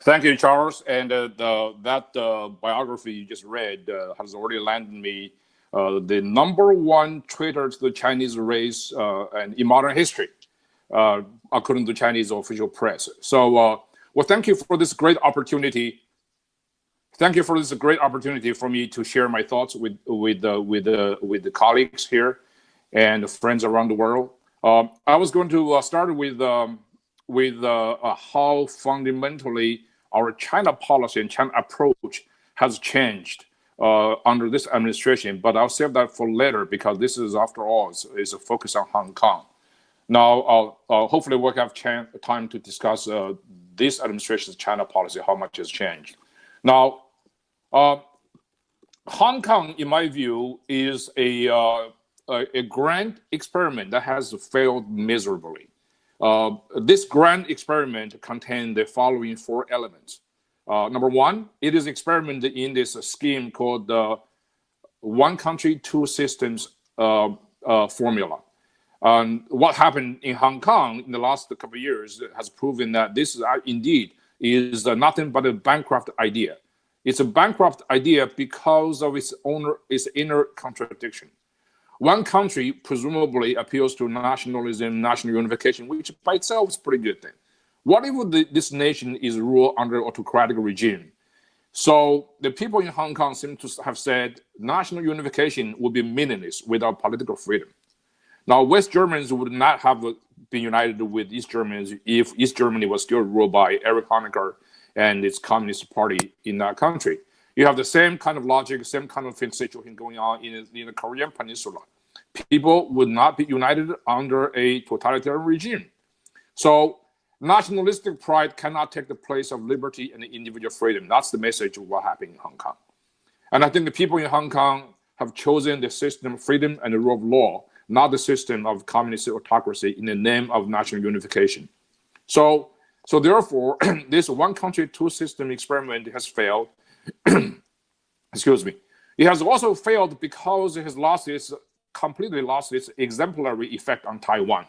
Thank you, Charles. And that biography you just read has already landed me the #1 traitor to the Chinese race and in modern history, according to Chinese official press. So, well, thank you for this great opportunity. Thank you for this great opportunity for me to share my thoughts with the colleagues here and friends around the world. I was going to start with how fundamentally our China policy and China approach has changed under this administration, but I'll save that for later because this is, after all, is a focus on Hong Kong. Now, hopefully we'll have time to discuss this administration's China policy, how much has changed. Now, Hong Kong, in my view, is a grand experiment that has failed miserably. This grand experiment contains the following 4 elements. Number 1, it is experimented in this scheme called the one country, two systems formula. What happened in Hong Kong in the last couple of years has proven that this is indeed nothing but a bankrupt idea. It's a bankrupt idea because of its inner contradiction. One country presumably appeals to nationalism, national unification, which by itself is a pretty good thing. What if this nation is ruled under autocratic regime? So the people in Hong Kong seem to have said national unification would be meaningless without political freedom. Now, West Germans would not have been united with East Germans if East Germany was still ruled by Erich Honecker and its Communist Party in that country. You have the same kind of logic, same kind of situation going on in the Korean Peninsula. People would not be united under a totalitarian regime. So nationalistic pride cannot take the place of liberty and individual freedom. That's the message of what happened in Hong Kong. And I think the people in Hong Kong have chosen the system of freedom and the rule of law, not the system of communist autocracy in the name of national unification. So therefore, this one country, two system experiment has failed. Excuse me. It has also failed because it has completely lost its exemplary effect on Taiwan,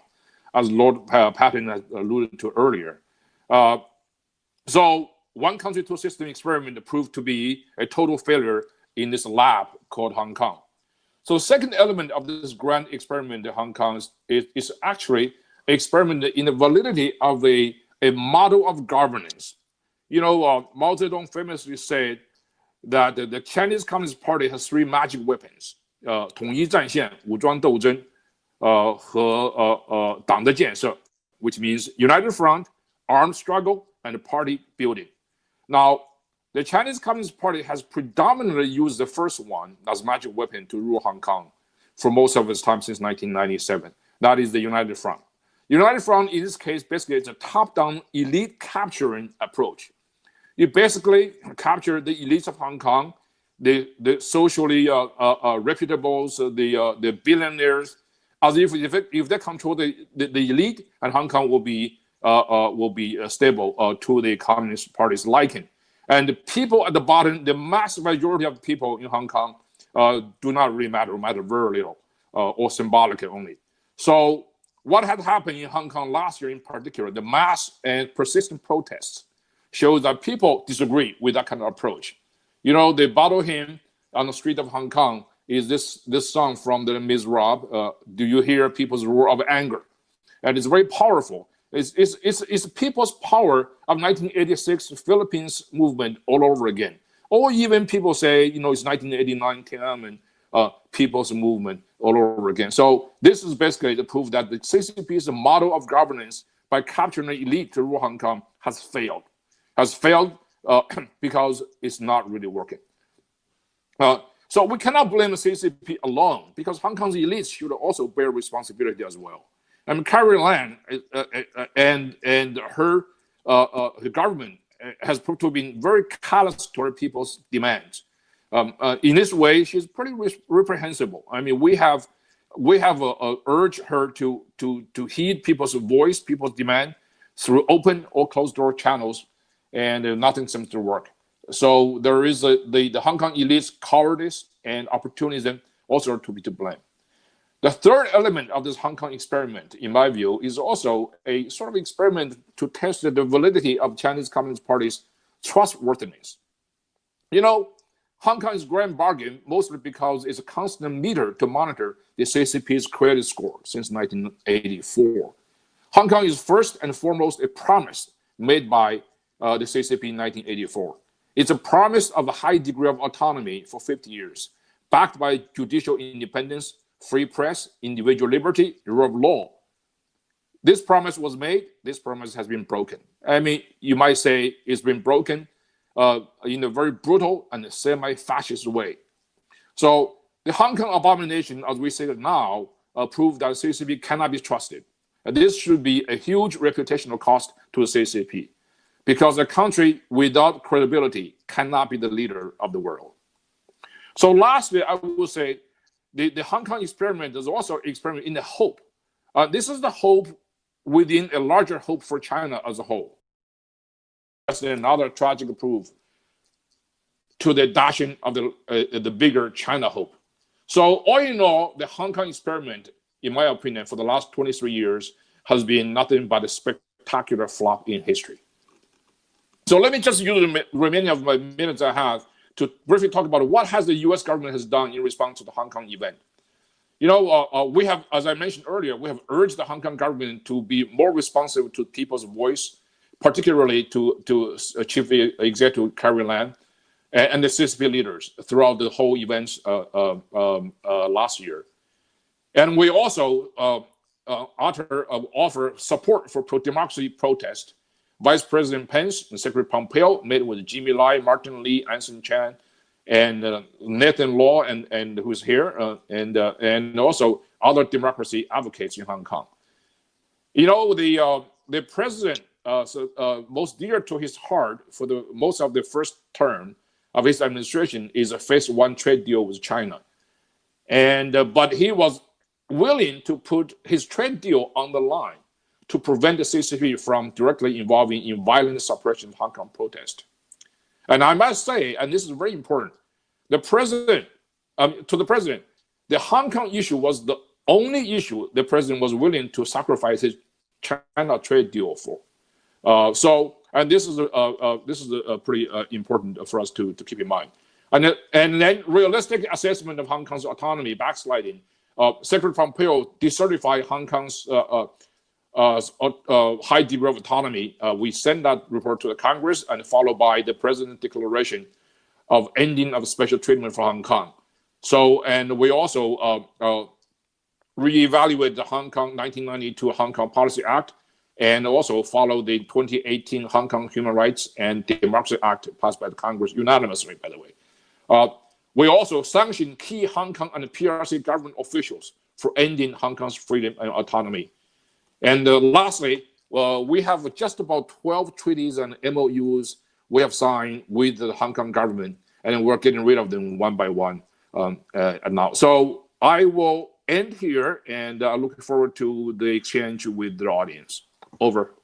as Lord Patten has alluded to earlier. So one country, two system experiment proved to be a total failure in this lab called Hong Kong. So the second element of this grand experiment in Hong Kong is actually an experiment in the validity of a model of governance. You know, Mao Zedong famously said that the Chinese Communist Party has 3 magic weapons: 统一战线、武装斗争，和党的建设, which means united front, armed struggle, and party building. Now, the Chinese Communist Party has predominantly used the first one as magic weapon to rule Hong Kong for most of its time since 1997. That is the United Front. United Front, in this case, basically it's a top-down elite capturing approach. You basically capture the elites of Hong Kong, the socially reputables, the billionaires, as if they control the elite, and Hong Kong will be stable to the Communist Party's liking. And the people at the bottom, the mass majority of people in Hong Kong, do not really matter very little, or symbolic only. So what had happened in Hong Kong last year in particular, the mass and persistent protests, shows that people disagree with that kind of approach. You know, the battle hymn on the street of Hong Kong is this song from the Miserably, Do You Hear People's Roar of Anger? And it's very powerful. It's people's power of 1986 Philippines movement all over again. Or even people say, you know, it's 1989 Tiananmen people's movement all over again. So this is basically the proof that the CCP's model of governance by capturing the elite to rule Hong Kong has failed. Because it's not really working. So we cannot blame the CCP alone, because Hong Kong's elites should also bear responsibility as well. I mean, Carrie Lam and her government has proved to have been very callous toward people's demands. In this way, she's pretty reprehensible. I mean, we have urged her to heed people's voice, people's demand through open or closed door channels, and nothing seems to work. So there is the Hong Kong elites' cowardice and opportunism also to be to blame. The third element of this Hong Kong experiment, in my view, is also a sort of experiment to test the validity of Chinese Communist Party's trustworthiness. You know, Hong Kong is grand bargain mostly because it's a constant meter to monitor the CCP's credit score since 1984. Hong Kong is first and foremost a promise made by the CCP in 1984. It's a promise of a high degree of autonomy for 50 years, backed by judicial independence, free press, individual liberty, rule of law. This promise was made. This promise has been broken. I mean, you might say it's been broken in a very brutal and semi-fascist way. So the Hong Kong abomination, as we say it now, proved that CCP cannot be trusted. And this should be a huge reputational cost to the CCP, because a country without credibility cannot be the leader of the world. So lastly, I will say the Hong Kong experiment is also an experiment in the hope. This is the hope within a larger hope for China as a whole. That's another tragic proof to the dashing of the bigger China hope. So all in all, the Hong Kong experiment, in my opinion, for the last 23 years has been nothing but a spectacular flop in history. So let me just use the remaining of my minutes I have to briefly talk about what has the U.S. government has done in response to the Hong Kong event. You know, we have, as I mentioned earlier, we have urged the Hong Kong government to be more responsive to people's voice, particularly to Chief Executive Carrie Lam and the CCP leaders throughout the whole events last year. And we also offer support for pro-democracy protest. Vice President Pence and Secretary Pompeo met with Jimmy Lai, Martin Lee, Anson Chan, and Nathan Law, and who's here, and also other democracy advocates in Hong Kong. You know, the president, most dear to his heart for the most of the first term of his administration is a phase one trade deal with China, and but he was willing to put his trade deal on the line to prevent the CCP from directly involving in violent suppression of Hong Kong protest. And I must say, and this is very important, the president, the Hong Kong issue was the only issue the president was willing to sacrifice his China trade deal for. And this is a pretty important for us to keep in mind. And then realistic assessment of Hong Kong's autonomy backsliding. Secretary Pompeo decertified Hong Kong's high degree of autonomy. We sent that report to the Congress and followed by the president's declaration of ending of special treatment for Hong Kong. So, and we also reevaluate the Hong Kong 1992 Hong Kong Policy Act and also follow the 2018 Hong Kong Human Rights and Democracy Act passed by the Congress unanimously, by the way. We also sanctioned key Hong Kong and PRC government officials for ending Hong Kong's freedom and autonomy. And lastly, we have just about 12 treaties and MOUs we have signed with the Hong Kong government, and we're getting rid of them one by one now. So I will end here, and I'm looking forward to the exchange with the audience. Over.